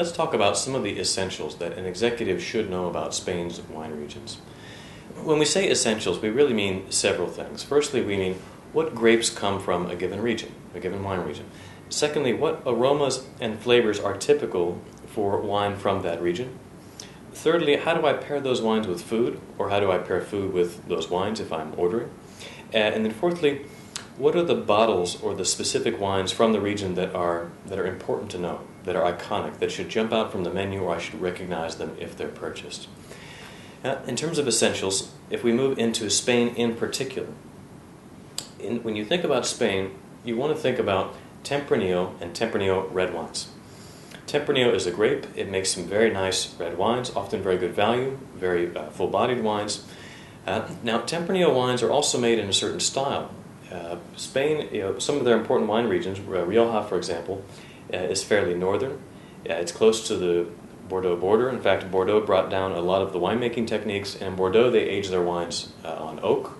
let's talk about some of the essentials that an executive should know about Spain's wine regions. When we say essentials, we really mean several things. Firstly, we mean what grapes come from a given region, a given wine region. Secondly, what aromas and flavors are typical for wine from that region. Thirdly, how do I pair those wines with food, or how do I pair food with those wines if I'm ordering? And then fourthly, what are the bottles or the specific wines from the region that are important to know, that are iconic, that should jump out from the menu, or I should recognize them if they're purchased? In terms of essentials, if we move into Spain in particular, when you think about Spain, you want to think about Tempranillo and Tempranillo red wines. Tempranillo is a grape. It makes some very nice red wines, often very good value, very full-bodied wines. Now, Tempranillo wines are also made in a certain style. Spain, some of their important wine regions, Rioja, for example, is fairly northern. It's close to the Bordeaux border. In fact, Bordeaux brought down a lot of the winemaking techniques, and in Bordeaux they age their wines on oak,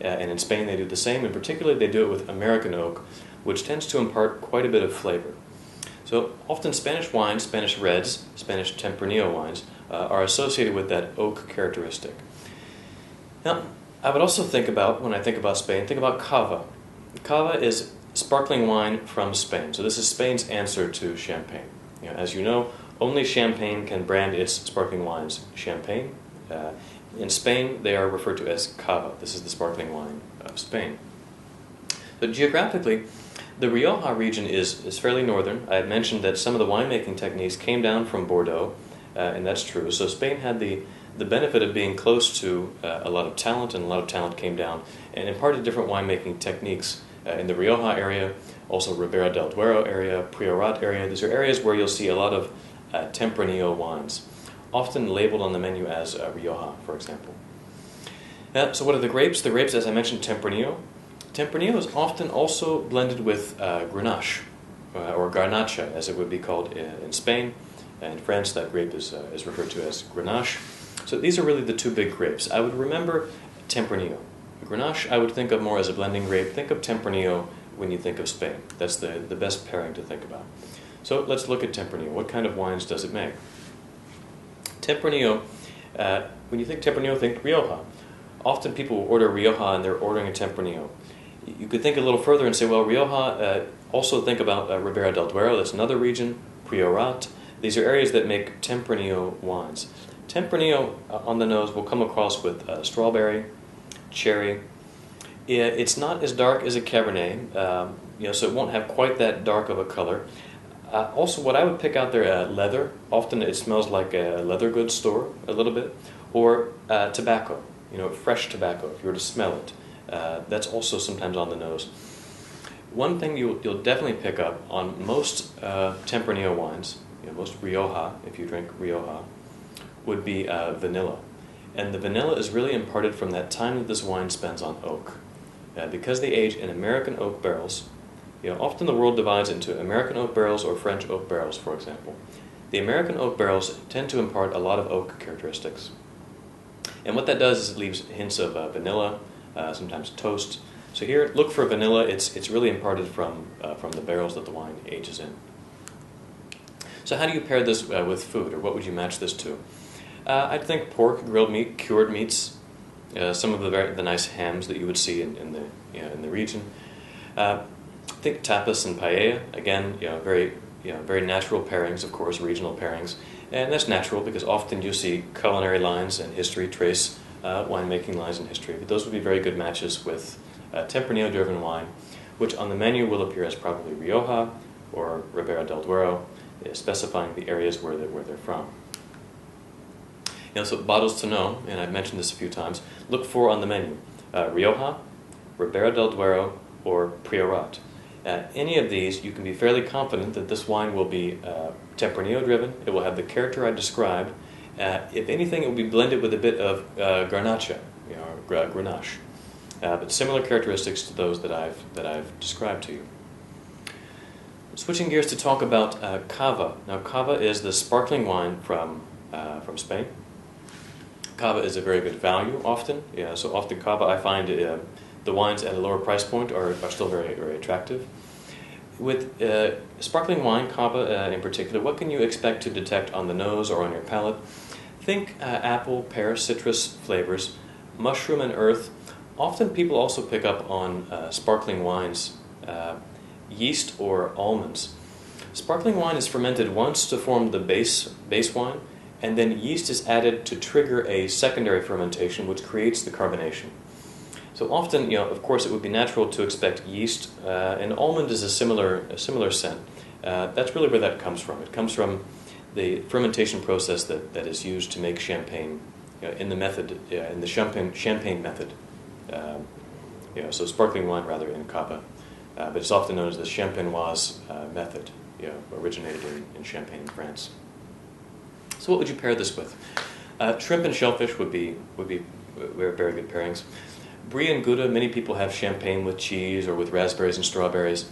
and in Spain they do the same, and particularly they do it with American oak, which tends to impart quite a bit of flavor. So often Spanish wines, Spanish reds, Spanish Tempranillo wines, are associated with that oak characteristic. Now, I would also think about, when I think about Spain, think about cava. Cava is sparkling wine from Spain. So this is Spain's answer to champagne. As you know, only Champagne can brand its sparkling wines champagne. In Spain, they are referred to as cava. This is the sparkling wine of Spain. But geographically, the Rioja region is fairly northern. I had mentioned that some of the winemaking techniques came down from Bordeaux, and that's true. So Spain had the benefit of being close to a lot of talent, and a lot of talent came down and imparted different winemaking techniques in the Rioja area, also Ribera del Duero area, Priorat area. These are areas where you'll see a lot of Tempranillo wines, often labeled on the menu as Rioja, for example. So what are the grapes? The grapes, as I mentioned, Tempranillo. Tempranillo is often also blended with Grenache, or Garnacha, as it would be called in Spain. In France, that grape is referred to as Grenache. So these are really the two big grapes. I would remember Tempranillo. Grenache I would think of more as a blending grape. Think of Tempranillo when you think of Spain. That's the best pairing to think about. So let's look at Tempranillo. What kind of wines does it make? Tempranillo, when you think Tempranillo, think Rioja. Often people will order Rioja and they're ordering a Tempranillo. You could think a little further and say, well, Rioja, also think about Ribera del Duero. That's another region, Priorat. These are areas that make Tempranillo wines. Tempranillo on the nose will come across with strawberry, cherry. It's not as dark as a Cabernet, so it won't have quite that dark of a color. Also, what I would pick out there, leather. Often it smells like a leather goods store a little bit, or tobacco. Fresh tobacco. If you were to smell it, that's also sometimes on the nose. One thing you'll definitely pick up on most Tempranillo wines, most Rioja, if you drink Rioja, would be vanilla. And the vanilla is really imparted from that time that this wine spends on oak. Because they age in American oak barrels, often the world divides into American oak barrels or French oak barrels, for example. The American oak barrels tend to impart a lot of oak characteristics. And what that does is it leaves hints of vanilla, sometimes toast. So here, look for vanilla. It's really imparted from the barrels that the wine ages in. So how do you pair this with food, or what would you match this to? I'd think pork, grilled meat, cured meats, some of the nice hams that you would see in the region. I think tapas and paella. Again, very natural pairings, of course, regional pairings, and that's natural because often you see culinary lines and history trace winemaking lines and history. But those would be very good matches with Tempranillo-driven wine, which on the menu will appear as probably Rioja or Ribera del Duero, specifying the areas where they're from. So bottles to know, and I've mentioned this a few times, look for on the menu Rioja, Ribera del Duero, or Priorat. Any of these, you can be fairly confident that this wine will be Tempranillo-driven. It will have the character I described. If anything, it will be blended with a bit of Garnacha, Grenache, but similar characteristics to those that I've described to you. Switching gears to talk about cava. Now, cava is the sparkling wine from Spain. Cava is a very good value often. So often cava, I find the wines at a lower price point are still very, very attractive. with sparkling wine, cava in particular, what can you expect to detect on the nose or on your palate? Think apple, pear, citrus flavors, mushroom and earth. Often people also pick up on sparkling wines, yeast or almonds. Sparkling wine is fermented once to form the base wine, and then yeast is added to trigger a secondary fermentation which creates the carbonation. So often, of course, it would be natural to expect yeast, and almond is a similar scent. That's really where that comes from. It comes from the fermentation process that is used to make champagne, in the champagne method. So sparkling wine rather in cava, but it's often known as the champenoise method. Originated in Champagne, France. So what would you pair this with? Shrimp and shellfish would be very good pairings. Brie and Gouda, many people have champagne with cheese or with raspberries and strawberries.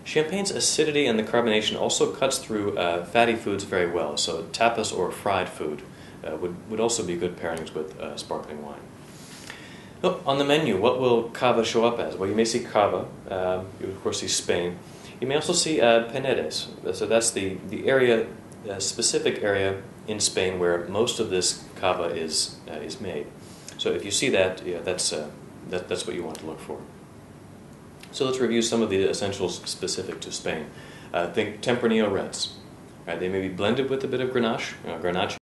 Champagne's acidity and the carbonation also cuts through fatty foods very well, so tapas or fried food would also be good pairings with sparkling wine. So on the menu, what will cava show up as? Well, you may see cava, you would of course see Spain. You may also see Penedès, so that's the area, specific area in Spain where most of this cava is made. So if you see that, that's what you want to look for. So let's review some of the essentials specific to Spain. Think Tempranillo reds. Right, they may be blended with a bit of Grenache. Grenache